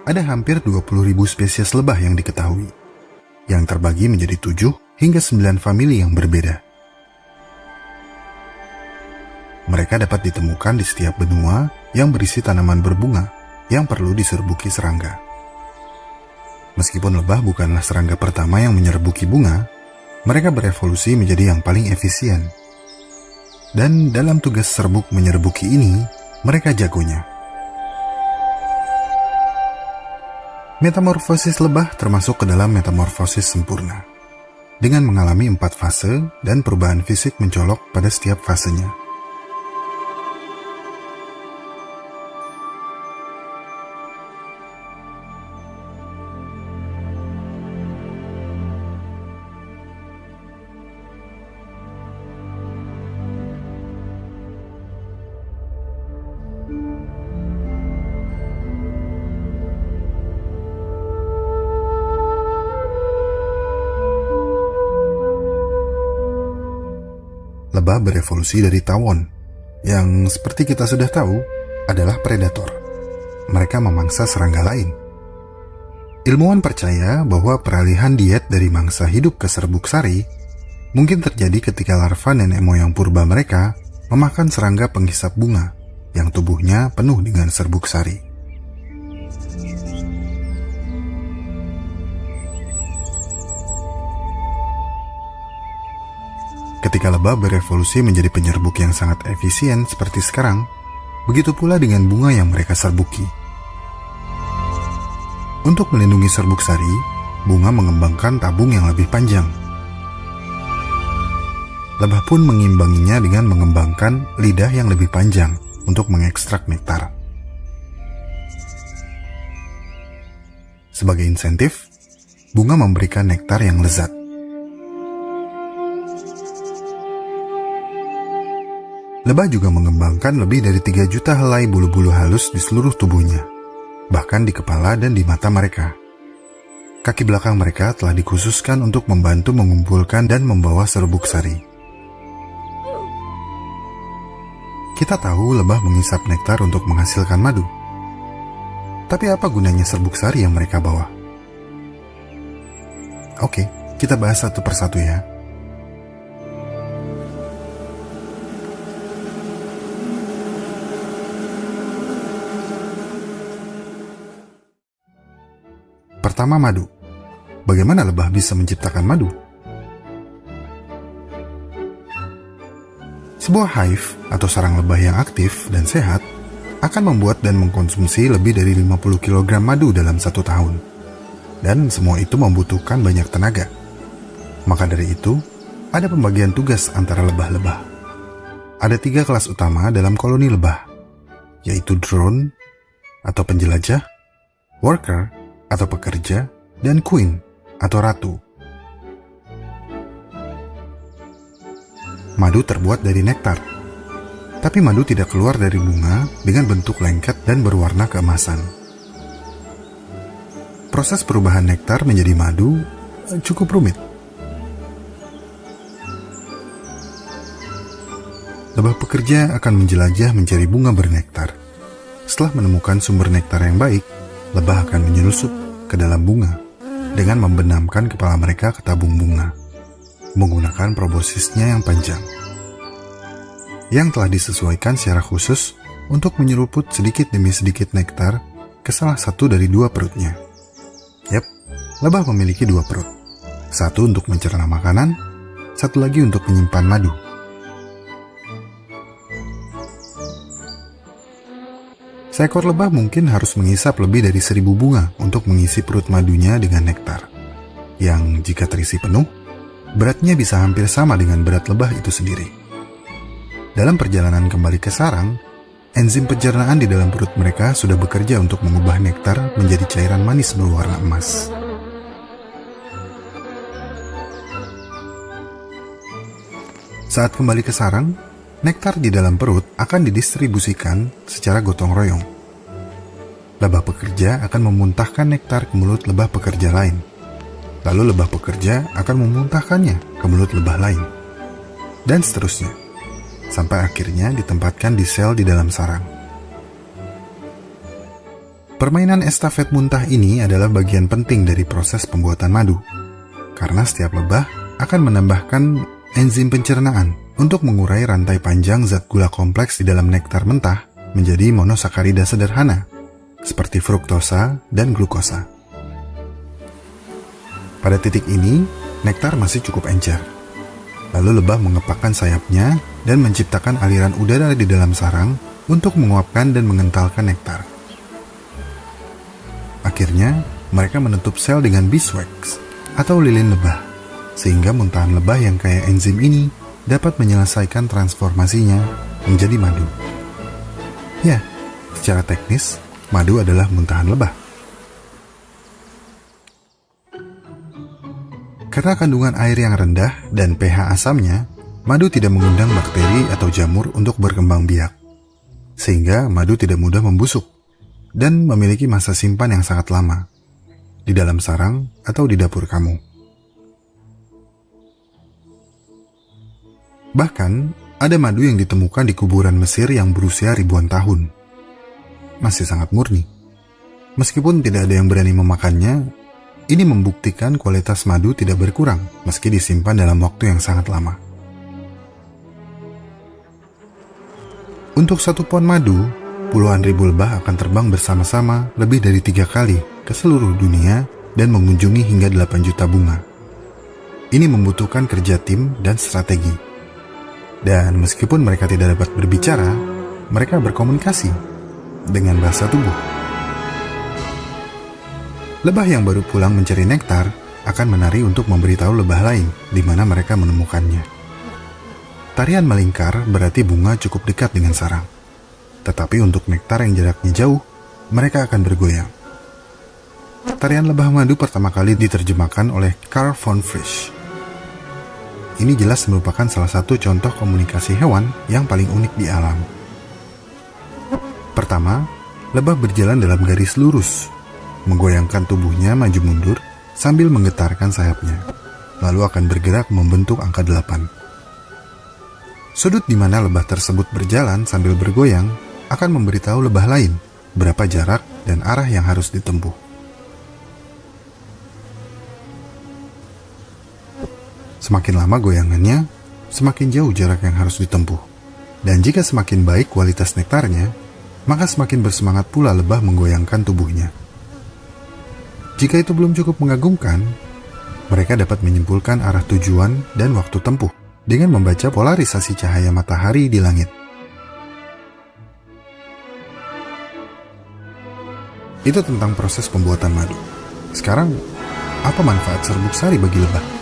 ada hampir 20.000 spesies lebah yang diketahui, yang terbagi menjadi 7 hingga 9 famili yang berbeda. Mereka dapat ditemukan di setiap benua yang berisi tanaman berbunga yang perlu diserbuki serangga. Meskipun lebah bukanlah serangga pertama yang menyerbuki bunga, mereka berevolusi menjadi yang paling efisien. Dan dalam tugas serbuk menyerbuki ini, mereka jagonya. Metamorfosis lebah termasuk ke dalam metamorfosis sempurna, dengan mengalami 4 fase dan perubahan fisik mencolok pada setiap fasenya. Lebah berevolusi dari tawon, yang seperti kita sudah tahu adalah predator. Mereka memangsa serangga lain. Ilmuwan percaya bahwa peralihan diet dari mangsa hidup ke serbuk sari mungkin terjadi ketika larva nenek moyang purba mereka memakan serangga penghisap bunga yang tubuhnya penuh dengan serbuk sari. Ketika lebah berevolusi menjadi penyerbuk yang sangat efisien seperti sekarang, begitu pula dengan bunga yang mereka serbuki. Untuk melindungi serbuk sari, bunga mengembangkan tabung yang lebih panjang. Lebah pun mengimbanginya dengan mengembangkan lidah yang lebih panjang untuk mengekstrak nektar. Sebagai insentif, bunga memberikan nektar yang lezat. Lebah juga mengembangkan lebih dari 3 juta helai bulu-bulu halus di seluruh tubuhnya, bahkan di kepala dan di mata mereka. Kaki belakang mereka telah dikhususkan untuk membantu mengumpulkan dan membawa serbuk sari. Kita tahu lebah menghisap nektar untuk menghasilkan madu. Tapi apa gunanya serbuk sari yang mereka bawa? Oke, kita bahas satu persatu ya. Pertama, madu. Bagaimana lebah bisa menciptakan madu? Sebuah hive atau sarang lebah yang aktif dan sehat akan membuat dan mengkonsumsi lebih dari 50 kg madu dalam 1 tahun. Dan semua itu membutuhkan banyak tenaga. Maka dari itu, ada pembagian tugas antara lebah-lebah. Ada 3 kelas utama dalam koloni lebah, yaitu drone atau penjelajah, worker atau pekerja, dan queen atau ratu. Madu terbuat dari nektar, tapi madu tidak keluar dari bunga dengan bentuk lengket dan berwarna keemasan. Proses perubahan nektar menjadi madu cukup rumit. Lebah pekerja akan menjelajah mencari bunga bernektar. Setelah menemukan sumber nektar yang baik, lebah akan menyelusup ke dalam bunga dengan membenamkan kepala mereka ke tabung bunga menggunakan proboscisnya yang panjang yang telah disesuaikan secara khusus untuk menyeruput sedikit demi sedikit nektar ke salah satu dari 2 perutnya. Yap, lebah memiliki 2 perut. Satu untuk mencerna makanan, satu lagi untuk menyimpan madu. Seekor lebah mungkin harus menghisap lebih dari 1000 bunga untuk mengisi perut madunya dengan nektar, yang jika terisi penuh, beratnya bisa hampir sama dengan berat lebah itu sendiri. Dalam perjalanan kembali ke sarang, enzim pencernaan di dalam perut mereka sudah bekerja untuk mengubah nektar menjadi cairan manis berwarna emas. Saat kembali ke sarang, nektar di dalam perut akan didistribusikan secara gotong royong. Lebah pekerja akan memuntahkan nektar ke mulut lebah pekerja lain. Lalu lebah pekerja akan memuntahkannya ke mulut lebah lain. Dan seterusnya, sampai akhirnya ditempatkan di sel di dalam sarang. Permainan estafet muntah ini adalah bagian penting dari proses pembuatan madu, karena setiap lebah akan menambahkan enzim pencernaan untuk mengurai rantai panjang zat gula kompleks di dalam nektar mentah menjadi monosakarida sederhana, seperti fruktosa dan glukosa. Pada titik ini, nektar masih cukup encer. Lalu lebah mengepakkan sayapnya dan menciptakan aliran udara di dalam sarang untuk menguapkan dan mengentalkan nektar. Akhirnya, mereka menutup sel dengan beeswax atau lilin lebah, sehingga muntahan lebah yang kaya enzim ini dapat menyelesaikan transformasinya menjadi madu. Ya, secara teknis, madu adalah muntahan lebah. Karena kandungan air yang rendah dan pH asamnya, madu tidak mengundang bakteri atau jamur untuk berkembang biak, sehingga madu tidak mudah membusuk dan memiliki masa simpan yang sangat lama di dalam sarang atau di dapur kamu. Bahkan, ada madu yang ditemukan di kuburan Mesir yang berusia ribuan tahun. Masih sangat murni. Meskipun tidak ada yang berani memakannya, ini membuktikan kualitas madu tidak berkurang meski disimpan dalam waktu yang sangat lama. Untuk 1 pon madu, puluhan ribu lebah akan terbang bersama-sama lebih dari 3 kali ke seluruh dunia dan mengunjungi hingga 8 juta bunga. Ini membutuhkan kerja tim dan strategi. Dan meskipun mereka tidak dapat berbicara, mereka berkomunikasi dengan bahasa tubuh. Lebah yang baru pulang mencari nektar akan menari untuk memberitahu lebah lain di mana mereka menemukannya. Tarian melingkar berarti bunga cukup dekat dengan sarang. Tetapi untuk nektar yang jaraknya jauh, mereka akan bergoyang. Tarian lebah madu pertama kali diterjemahkan oleh Carl von Frisch. Ini jelas merupakan salah satu contoh komunikasi hewan yang paling unik di alam. Pertama, lebah berjalan dalam garis lurus, menggoyangkan tubuhnya maju mundur sambil menggetarkan sayapnya, lalu akan bergerak membentuk angka 8. Sudut di mana lebah tersebut berjalan sambil bergoyang akan memberitahu lebah lain berapa jarak dan arah yang harus ditempuh. Semakin lama goyangannya, semakin jauh jarak yang harus ditempuh. Dan jika semakin baik kualitas nektarnya, maka semakin bersemangat pula lebah menggoyangkan tubuhnya. Jika itu belum cukup mengagumkan, mereka dapat menyimpulkan arah tujuan dan waktu tempuh dengan membaca polarisasi cahaya matahari di langit. Itu tentang proses pembuatan madu. Sekarang, apa manfaat serbuk sari bagi lebah?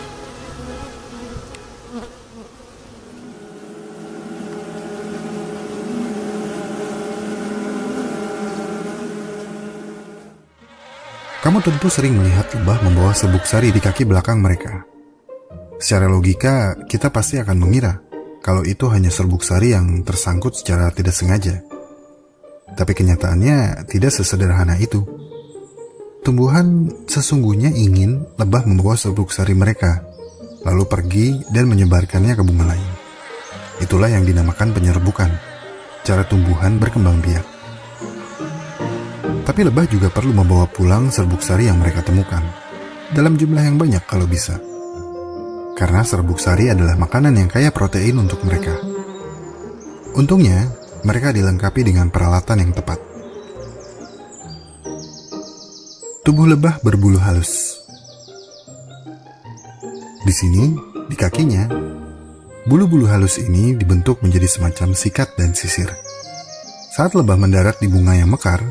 Kamu tentu sering melihat lebah membawa serbuk sari di kaki belakang mereka. Secara logika, kita pasti akan mengira kalau itu hanya serbuk sari yang tersangkut secara tidak sengaja. Tapi kenyataannya tidak sesederhana itu. Tumbuhan sesungguhnya ingin lebah membawa serbuk sari mereka, lalu pergi dan menyebarkannya ke bunga lain. Itulah yang dinamakan penyerbukan, cara tumbuhan berkembang biak. Tapi lebah juga perlu membawa pulang serbuk sari yang mereka temukan, dalam jumlah yang banyak kalau bisa. Karena serbuk sari adalah makanan yang kaya protein untuk mereka. Untungnya, mereka dilengkapi dengan peralatan yang tepat. Tubuh lebah berbulu halus. Di sini, di kakinya, bulu-bulu halus ini dibentuk menjadi semacam sikat dan sisir. Saat lebah mendarat di bunga yang mekar,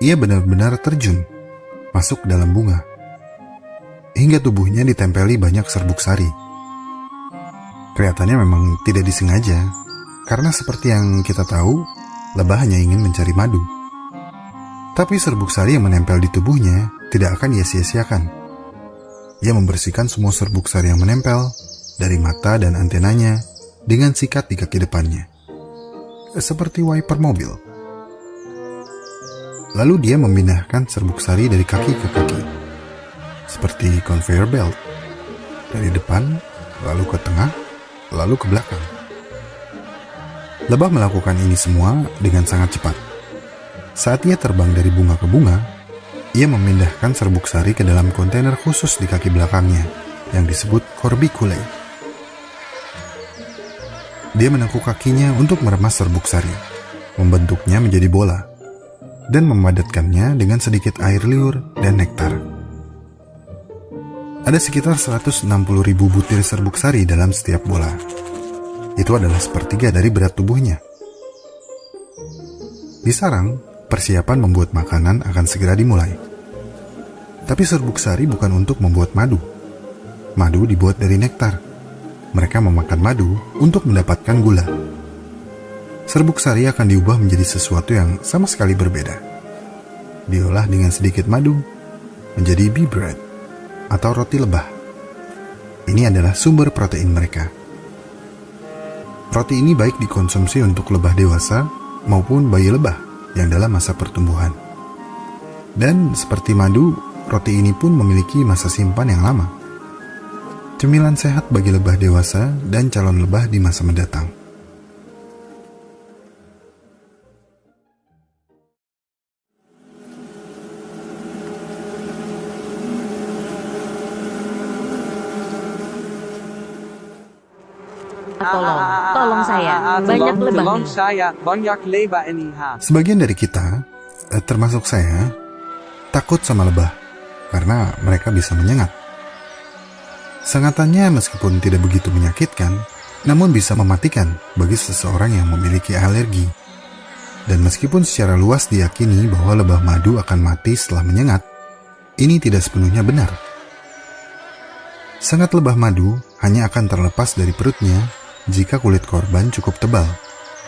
ia benar-benar terjun, masuk ke dalam bunga, hingga tubuhnya ditempeli banyak serbuk sari. Kelihatannya memang tidak disengaja, karena seperti yang kita tahu, lebah hanya ingin mencari madu. Tapi serbuk sari yang menempel di tubuhnya tidak akan ia sia-siakan. Ia membersihkan semua serbuk sari yang menempel dari mata dan antenanya dengan sikat di kaki depannya, seperti wiper mobil. Lalu dia memindahkan serbuk sari dari kaki ke kaki, seperti conveyor belt, dari depan, lalu ke tengah, lalu ke belakang. Lebah melakukan ini semua dengan sangat cepat. Saat ia terbang dari bunga ke bunga, ia memindahkan serbuk sari ke dalam kontainer khusus di kaki belakangnya yang disebut corbiculae. Dia menekuk kakinya untuk meremas serbuk sari, membentuknya menjadi bola, dan memadatkannya dengan sedikit air liur dan nektar. Ada sekitar 160.000 butir serbuk sari dalam setiap bola. Itu adalah sepertiga dari berat tubuhnya. Di sarang, persiapan membuat makanan akan segera dimulai. Tapi serbuk sari bukan untuk membuat madu. Madu dibuat dari nektar. Mereka memakan madu untuk mendapatkan gula. Serbuk sari akan diubah menjadi sesuatu yang sama sekali berbeda. Diolah dengan sedikit madu menjadi bee bread atau roti lebah. Ini adalah sumber protein mereka. Roti ini baik dikonsumsi untuk lebah dewasa maupun bayi lebah yang dalam masa pertumbuhan. Dan seperti madu, roti ini pun memiliki masa simpan yang lama. Cemilan sehat bagi lebah dewasa dan calon lebah di masa mendatang. Tolong saya, banyak lebah nih. Sebagian dari kita, termasuk saya, takut sama lebah karena mereka bisa menyengat. Sengatannya meskipun tidak begitu menyakitkan, namun bisa mematikan bagi seseorang yang memiliki alergi. Dan meskipun secara luas diyakini bahwa lebah madu akan mati setelah menyengat, ini tidak sepenuhnya benar. Sengat lebah madu hanya akan terlepas dari perutnya jika kulit korban cukup tebal,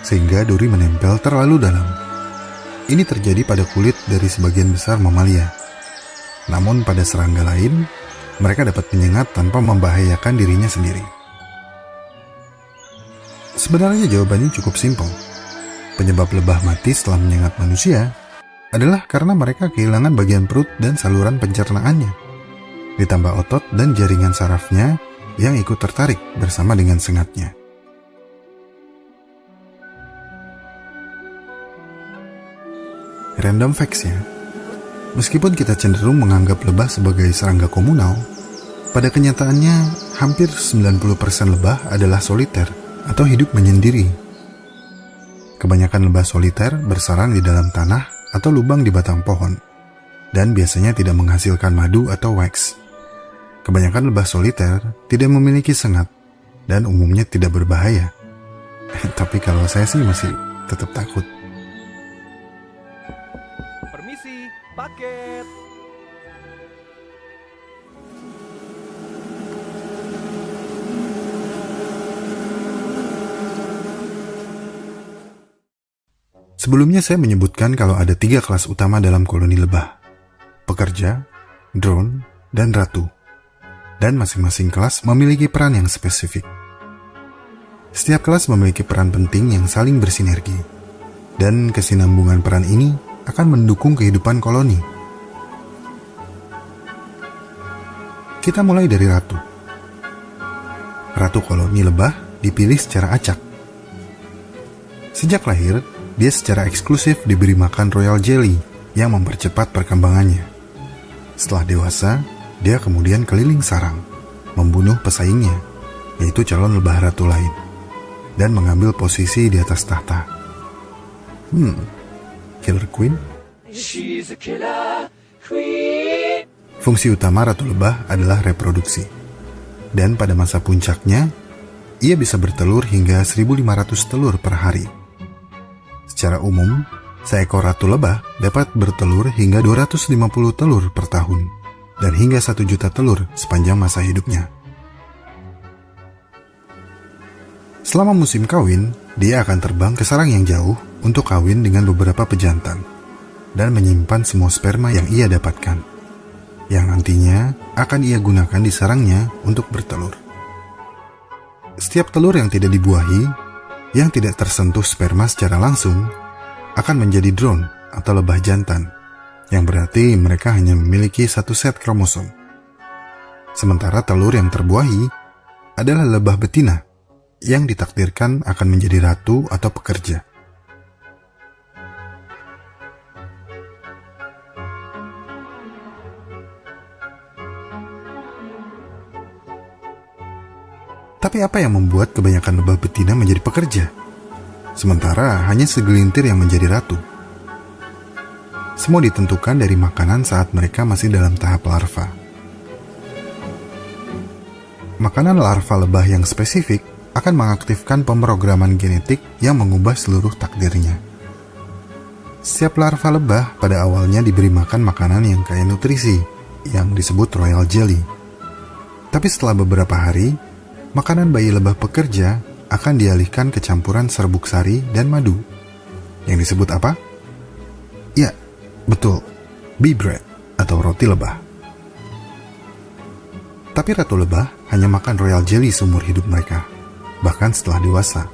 sehingga duri menempel terlalu dalam. Ini terjadi pada kulit dari sebagian besar mamalia. Namun pada serangga lain, mereka dapat menyengat tanpa membahayakan dirinya sendiri. Sebenarnya jawabannya cukup simpel. Penyebab lebah mati setelah menyengat manusia adalah karena mereka kehilangan bagian perut dan saluran pencernaannya, ditambah otot dan jaringan sarafnya yang ikut tertarik bersama dengan sengatnya. Random facts ya. Meskipun kita cenderung menganggap lebah sebagai serangga komunal, pada kenyataannya hampir 90% lebah adalah soliter atau hidup menyendiri. Kebanyakan lebah soliter bersarang di dalam tanah atau lubang di batang pohon, dan biasanya tidak menghasilkan madu atau wax. Kebanyakan lebah soliter tidak memiliki sengat dan umumnya tidak berbahaya. Tapi kalau saya sih masih tetap takut. Permisi, paket. Sebelumnya saya menyebutkan kalau ada 3 kelas utama dalam koloni lebah: pekerja, drone, dan ratu. Dan masing-masing kelas memiliki peran yang spesifik. Setiap kelas memiliki peran penting yang saling bersinergi, dan kesinambungan peran ini akan mendukung kehidupan koloni. Kita mulai dari ratu. Ratu koloni lebah dipilih secara acak. Sejak lahir, dia secara eksklusif diberi makan royal jelly yang mempercepat perkembangannya. Setelah dewasa, dia kemudian keliling sarang, membunuh pesaingnya, yaitu calon lebah ratu lain, dan mengambil posisi di atas tahta. Killer Queen? Fungsi utama ratu lebah adalah reproduksi. Dan pada masa puncaknya, ia bisa bertelur hingga 1.500 telur per hari. Secara umum, seekor ratu lebah dapat bertelur hingga 250 telur per tahun, dan hingga 1 juta telur sepanjang masa hidupnya. Selama musim kawin, dia akan terbang ke sarang yang jauh untuk kawin dengan beberapa pejantan dan menyimpan semua sperma yang ia dapatkan, yang nantinya akan ia gunakan di sarangnya untuk bertelur. Setiap telur yang tidak dibuahi, yang tidak tersentuh sperma secara langsung, akan menjadi drone atau lebah jantan, yang berarti mereka hanya memiliki 1 set kromosom. Sementara telur yang terbuahi adalah lebah betina, yang ditakdirkan akan menjadi ratu atau pekerja. Tapi apa yang membuat kebanyakan lebah betina menjadi pekerja? Sementara hanya segelintir yang menjadi ratu. Semua ditentukan dari makanan saat mereka masih dalam tahap larva. Makanan larva lebah yang spesifik akan mengaktifkan pemrograman genetik yang mengubah seluruh takdirnya. Setiap larva lebah pada awalnya diberi makan makanan yang kaya nutrisi, yang disebut royal jelly. Tapi setelah beberapa hari, makanan bayi lebah pekerja akan dialihkan ke campuran serbuk sari dan madu. Yang disebut apa? Ya, betul, bee bread atau roti lebah. Tapi ratu lebah hanya makan royal jelly seumur hidup mereka, bahkan setelah dewasa.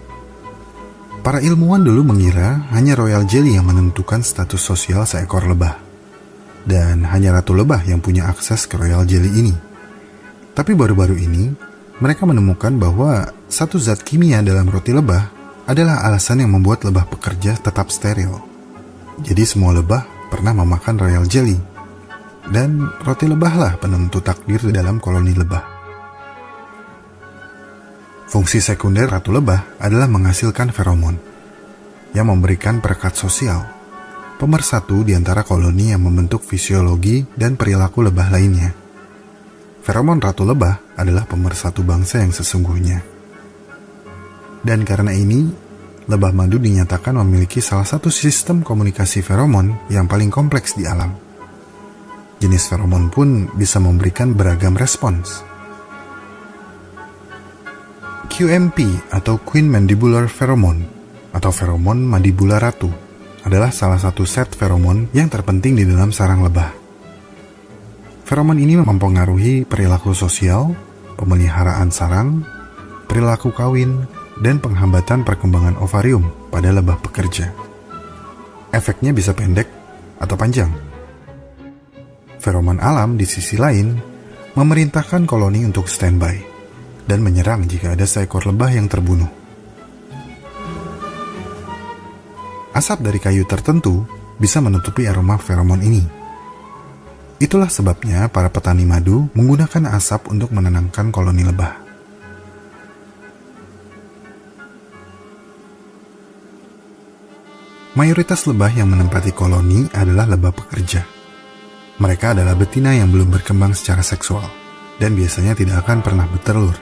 Para ilmuwan dulu mengira hanya royal jelly yang menentukan status sosial seekor lebah. Dan hanya ratu lebah yang punya akses ke royal jelly ini. Tapi baru-baru ini, mereka menemukan bahwa satu zat kimia dalam roti lebah adalah alasan yang membuat lebah pekerja tetap steril. Jadi semua lebah pernah memakan royal jelly. Dan roti lebahlah penentu takdir dalam koloni lebah. Fungsi sekunder ratu lebah adalah menghasilkan feromon yang memberikan perekat sosial, pemersatu di antara koloni yang membentuk fisiologi dan perilaku lebah lainnya. Feromon ratu lebah adalah pemersatu bangsa yang sesungguhnya. Dan karena ini, lebah madu dinyatakan memiliki salah satu sistem komunikasi feromon yang paling kompleks di alam. Jenis feromon pun bisa memberikan beragam respons. QMP atau Queen Mandibular Pheromone atau feromon mandibula ratu adalah salah satu set feromon yang terpenting di dalam sarang lebah. Feromon ini mempengaruhi perilaku sosial, pemeliharaan sarang, perilaku kawin, dan penghambatan perkembangan ovarium pada lebah pekerja. Efeknya bisa pendek atau panjang. Feromon alam di sisi lain memerintahkan koloni untuk standby dan menyerang jika ada seekor lebah yang terbunuh. Asap dari kayu tertentu bisa menutupi aroma feromon ini. Itulah sebabnya para petani madu menggunakan asap untuk menenangkan koloni lebah. Mayoritas lebah yang menempati koloni adalah lebah pekerja. Mereka adalah betina yang belum berkembang secara seksual dan biasanya tidak akan pernah bertelur.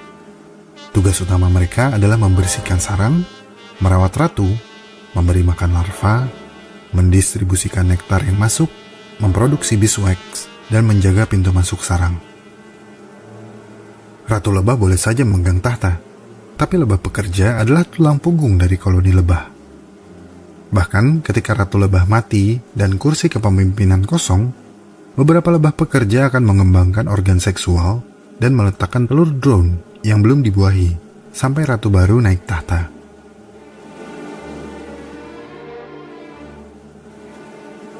Tugas utama mereka adalah membersihkan sarang, merawat ratu, memberi makan larva, mendistribusikan nektar yang masuk, memproduksi beeswax, dan menjaga pintu masuk sarang. Ratu lebah boleh saja memegang tahta, tapi lebah pekerja adalah tulang punggung dari koloni lebah. Bahkan ketika ratu lebah mati dan kursi kepemimpinan kosong, beberapa lebah pekerja akan mengembangkan organ seksual dan meletakkan telur drone yang belum dibuahi sampai ratu baru naik tahta.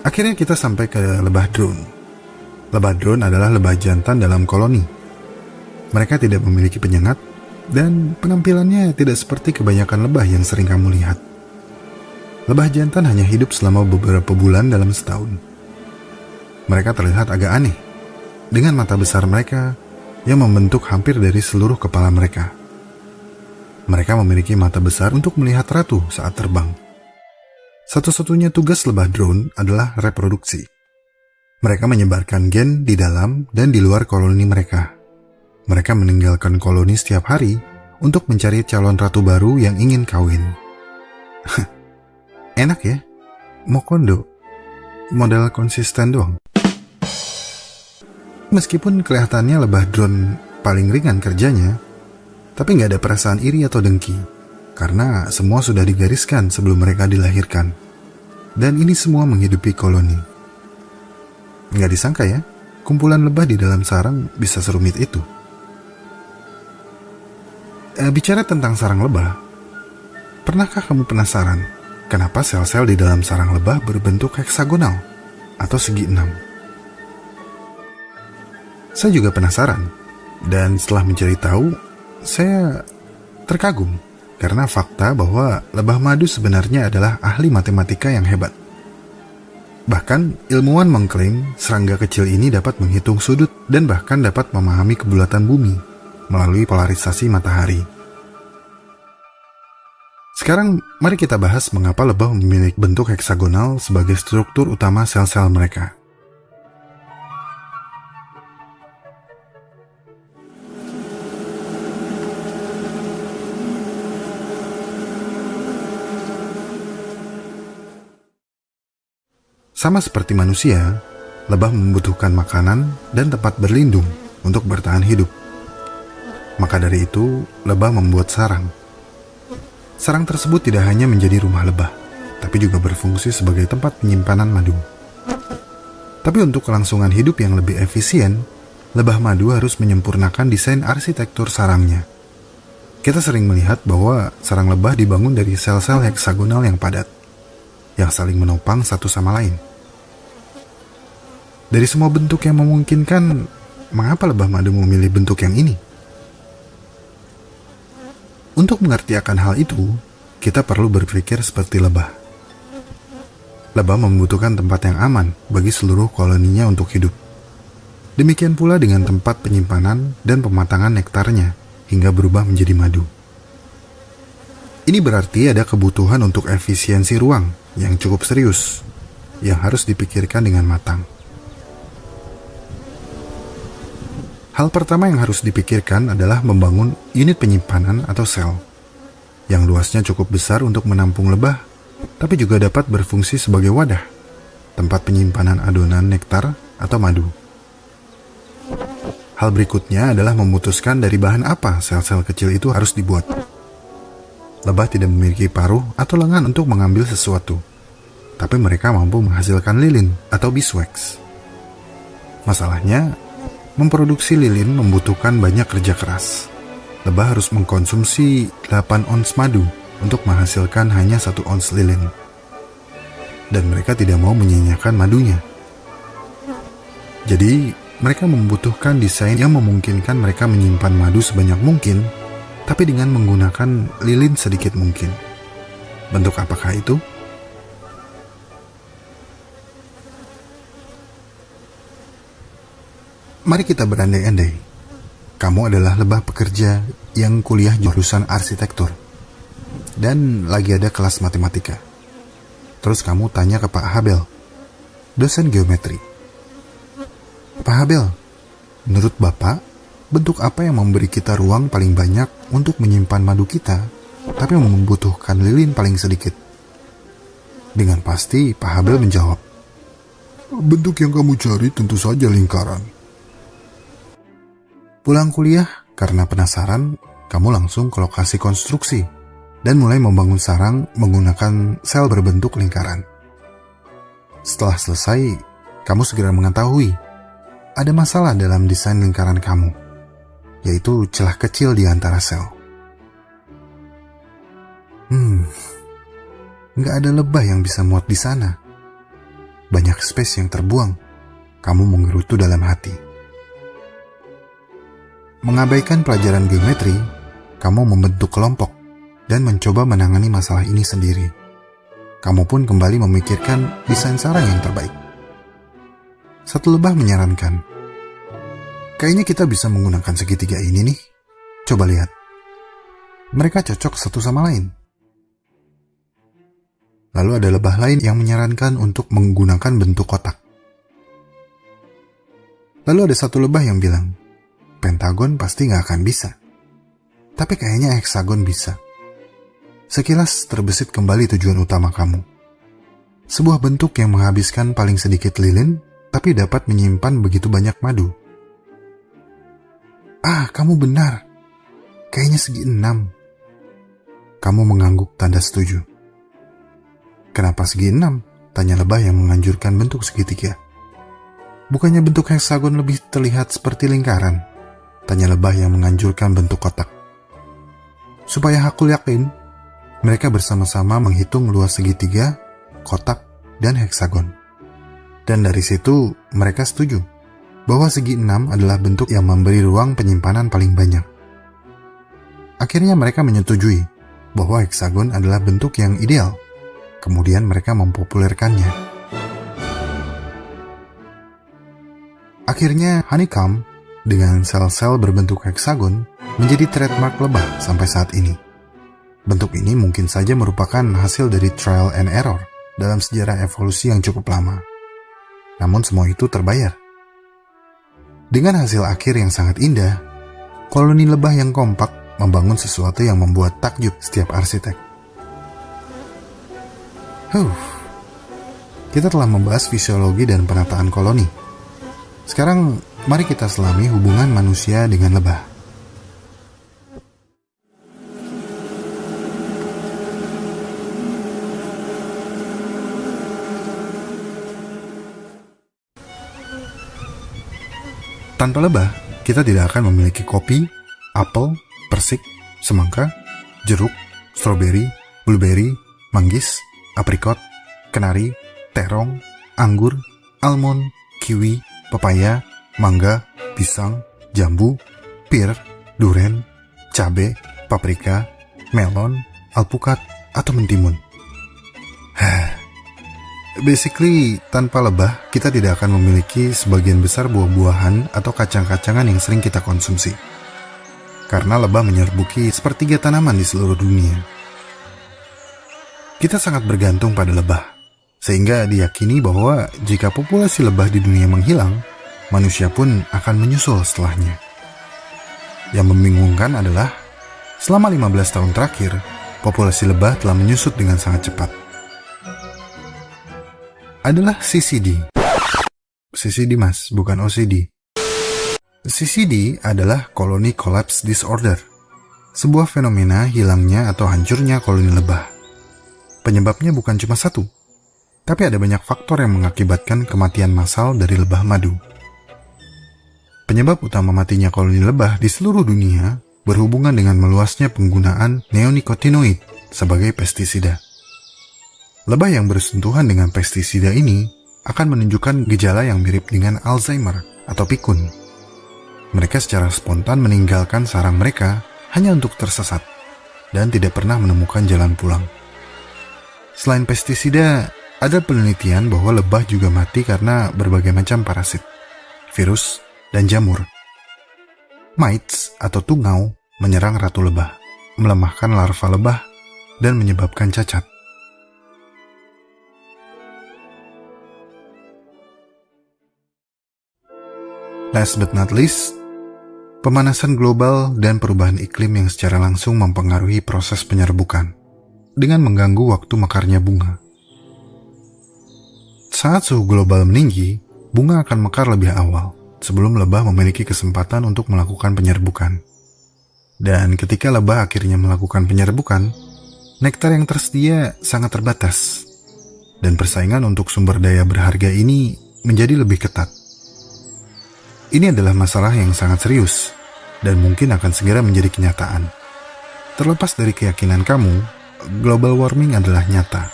Akhirnya kita sampai ke lebah drone. Lebah drone adalah lebah jantan dalam koloni. Mereka tidak memiliki penyengat dan penampilannya tidak seperti kebanyakan lebah yang sering kamu lihat. Lebah jantan hanya hidup selama beberapa bulan dalam setahun. Mereka terlihat agak aneh dengan mata besar mereka yang membentuk hampir dari seluruh kepala mereka. Mereka memiliki mata besar untuk melihat ratu saat terbang. Satu-satunya tugas lebah drone adalah reproduksi. Mereka menyebarkan gen di dalam dan di luar koloni mereka. Mereka meninggalkan koloni setiap hari untuk mencari calon ratu baru yang ingin kawin. Enak ya? Mau kondo? Modal konsisten doang. Meskipun kelihatannya lebah drone paling ringan kerjanya, tapi nggak ada perasaan iri atau dengki, karena semua sudah digariskan sebelum mereka dilahirkan. Dan ini semua menghidupi koloni. Nggak disangka ya, kumpulan lebah di dalam sarang bisa serumit itu. Bicara tentang sarang lebah, pernahkah kamu penasaran kenapa sel-sel di dalam sarang lebah berbentuk heksagonal atau segi 6? Saya juga penasaran, dan setelah mencari tahu, saya terkagum karena fakta bahwa lebah madu sebenarnya adalah ahli matematika yang hebat. Bahkan, ilmuwan mengklaim serangga kecil ini dapat menghitung sudut dan bahkan dapat memahami kebulatan bumi melalui polarisasi matahari. Sekarang mari kita bahas mengapa lebah memiliki bentuk heksagonal sebagai struktur utama sel-sel mereka. Sama seperti manusia, lebah membutuhkan makanan dan tempat berlindung untuk bertahan hidup. Maka dari itu, lebah membuat sarang. Sarang tersebut tidak hanya menjadi rumah lebah, tapi juga berfungsi sebagai tempat penyimpanan madu. Tapi untuk kelangsungan hidup yang lebih efisien, lebah madu harus menyempurnakan desain arsitektur sarangnya. Kita sering melihat bahwa sarang lebah dibangun dari sel-sel heksagonal yang padat, yang saling menopang satu sama lain. Dari semua bentuk yang memungkinkan, mengapa lebah madu memilih bentuk yang ini? Untuk mengerti akan hal itu, kita perlu berpikir seperti lebah. Lebah membutuhkan tempat yang aman bagi seluruh koloninya untuk hidup. Demikian pula dengan tempat penyimpanan dan pematangan nektarnya hingga berubah menjadi madu. Ini berarti ada kebutuhan untuk efisiensi ruang yang cukup serius, yang harus dipikirkan dengan matang. Hal pertama yang harus dipikirkan adalah membangun unit penyimpanan atau sel, yang luasnya cukup besar untuk menampung lebah, tapi juga dapat berfungsi sebagai wadah, tempat penyimpanan adonan nektar atau madu. Hal berikutnya adalah memutuskan dari bahan apa sel-sel kecil itu harus dibuat. Lebah tidak memiliki paruh atau lengan untuk mengambil sesuatu, tapi mereka mampu menghasilkan lilin atau beeswax. Masalahnya, memproduksi lilin membutuhkan banyak kerja keras. Lebah harus mengkonsumsi 8 ons madu untuk menghasilkan hanya 1 ons lilin. Dan mereka tidak mau menyia-nyiakan madunya. Jadi, mereka membutuhkan desain yang memungkinkan mereka menyimpan madu sebanyak mungkin, tapi dengan menggunakan lilin sedikit mungkin. Bentuk apakah itu? Mari kita berandai-andai. Kamu adalah lebah pekerja yang kuliah jurusan arsitektur. Dan lagi ada kelas matematika. Terus kamu tanya ke Pak Habel, dosen geometri. Pak Habel, menurut Bapak, bentuk apa yang memberi kita ruang paling banyak untuk menyimpan madu kita, tapi membutuhkan lilin paling sedikit? Dengan pasti Pak Habel menjawab, bentuk yang kamu cari tentu saja lingkaran. Pulang kuliah, karena penasaran, kamu langsung ke lokasi konstruksi dan mulai membangun sarang menggunakan sel berbentuk lingkaran. Setelah selesai, kamu segera mengetahui ada masalah dalam desain lingkaran kamu, yaitu celah kecil di antara sel. Nggak ada lebah yang bisa muat di sana. Banyak space yang terbuang. Kamu menggerutu dalam hati. Mengabaikan pelajaran geometri, kamu membentuk kelompok dan mencoba menangani masalah ini sendiri. Kamu pun kembali memikirkan desain sarang yang terbaik. Satu lebah menyarankan, kayaknya kita bisa menggunakan segitiga ini nih. Coba lihat. Mereka cocok satu sama lain. Lalu ada lebah lain yang menyarankan untuk menggunakan bentuk kotak. Lalu ada satu lebah yang bilang, pentagon pasti gak akan bisa. Tapi kayaknya heksagon bisa. Sekilas terbesit kembali tujuan utama kamu. Sebuah bentuk yang menghabiskan paling sedikit lilin, tapi dapat menyimpan begitu banyak madu. Kamu benar. Kayaknya segi 6. Kamu mengangguk tanda setuju. Kenapa segi 6? Tanya lebah yang menganjurkan bentuk segitiga. Bukannya bentuk heksagon lebih terlihat seperti lingkaran? Tanya lebah yang menganjurkan bentuk kotak. Supaya aku yakin, mereka bersama-sama menghitung luas segitiga, kotak, dan heksagon. Dan dari situ mereka setuju bahwa segi 6 adalah bentuk yang memberi ruang penyimpanan paling banyak. Akhirnya mereka menyetujui bahwa heksagon adalah bentuk yang ideal. Kemudian mereka mempopulerkannya. Akhirnya honeycomb dengan sel-sel berbentuk heksagon menjadi trademark lebah sampai saat ini. Bentuk ini mungkin saja merupakan hasil dari trial and error dalam sejarah evolusi yang cukup lama. Namun semua itu terbayar. Dengan hasil akhir yang sangat indah, koloni lebah yang kompak membangun sesuatu yang membuat takjub setiap arsitek. Kita telah membahas fisiologi dan penataan koloni. Sekarang, mari kita selami hubungan manusia dengan lebah. Tanpa lebah, kita tidak akan memiliki kopi, apel, persik, semangka, jeruk, stroberi, blueberry, manggis, aprikot, kenari, terong, anggur, almond, kiwi, pepaya, mangga, pisang, jambu, pir, duren, cabe, paprika, melon, alpukat, atau mentimun. Basically, tanpa lebah, kita tidak akan memiliki sebagian besar buah-buahan atau kacang-kacangan yang sering kita konsumsi. Karena lebah menyerbuki sepertiga tanaman di seluruh dunia. Kita sangat bergantung pada lebah, sehingga diyakini bahwa jika populasi lebah di dunia menghilang, manusia pun akan menyusul setelahnya. Yang membingungkan adalah, selama 15 tahun terakhir, populasi lebah telah menyusut dengan sangat cepat. Adalah CCD. CCD mas, bukan OCD. CCD adalah Colony Collapse Disorder, sebuah fenomena hilangnya atau hancurnya koloni lebah. Penyebabnya bukan cuma satu, tapi ada banyak faktor yang mengakibatkan kematian massal dari lebah madu. Penyebab utama matinya koloni lebah di seluruh dunia berhubungan dengan meluasnya penggunaan neonicotinoid sebagai pestisida. Lebah yang bersentuhan dengan pestisida ini akan menunjukkan gejala yang mirip dengan Alzheimer atau pikun. Mereka secara spontan meninggalkan sarang mereka hanya untuk tersesat dan tidak pernah menemukan jalan pulang. Selain pestisida, ada penelitian bahwa lebah juga mati karena berbagai macam parasit, virus, dan jamur. Mites atau tungau menyerang ratu lebah, melemahkan larva lebah, dan menyebabkan cacat. Last but not least, pemanasan global dan perubahan iklim yang secara langsung mempengaruhi proses penyerbukan dengan mengganggu waktu mekarnya bunga. Saat suhu global meninggi, bunga akan mekar lebih awal sebelum lebah memiliki kesempatan untuk melakukan penyerbukan. Dan ketika lebah akhirnya melakukan penyerbukan, nektar yang tersedia sangat terbatas dan persaingan untuk sumber daya berharga ini menjadi lebih ketat. Ini adalah masalah yang sangat serius dan mungkin akan segera menjadi kenyataan. Terlepas dari keyakinan kamu, global warming adalah nyata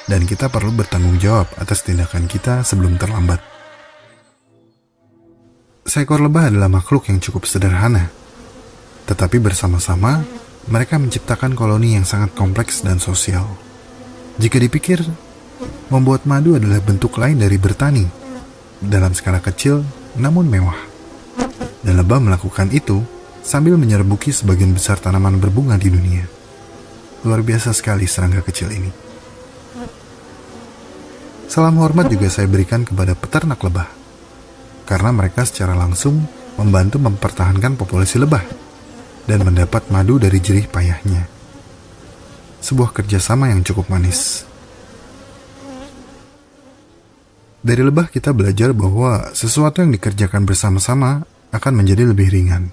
dan kita perlu bertanggung jawab atas tindakan kita sebelum terlambat. Seekor lebah adalah makhluk yang cukup sederhana, tetapi bersama-sama mereka menciptakan koloni yang sangat kompleks dan sosial. Jika dipikir, membuat madu adalah bentuk lain dari bertani dalam skala kecil namun mewah. Dan lebah melakukan itu sambil menyerbuki sebagian besar tanaman berbunga di dunia. Luar biasa sekali serangga kecil ini. Salam hormat juga saya berikan kepada peternak lebah, karena mereka secara langsung membantu mempertahankan populasi lebah dan mendapat madu dari jerih payahnya. Sebuah kerjasama yang cukup manis. Dari lebah kita belajar bahwa sesuatu yang dikerjakan bersama-sama akan menjadi lebih ringan.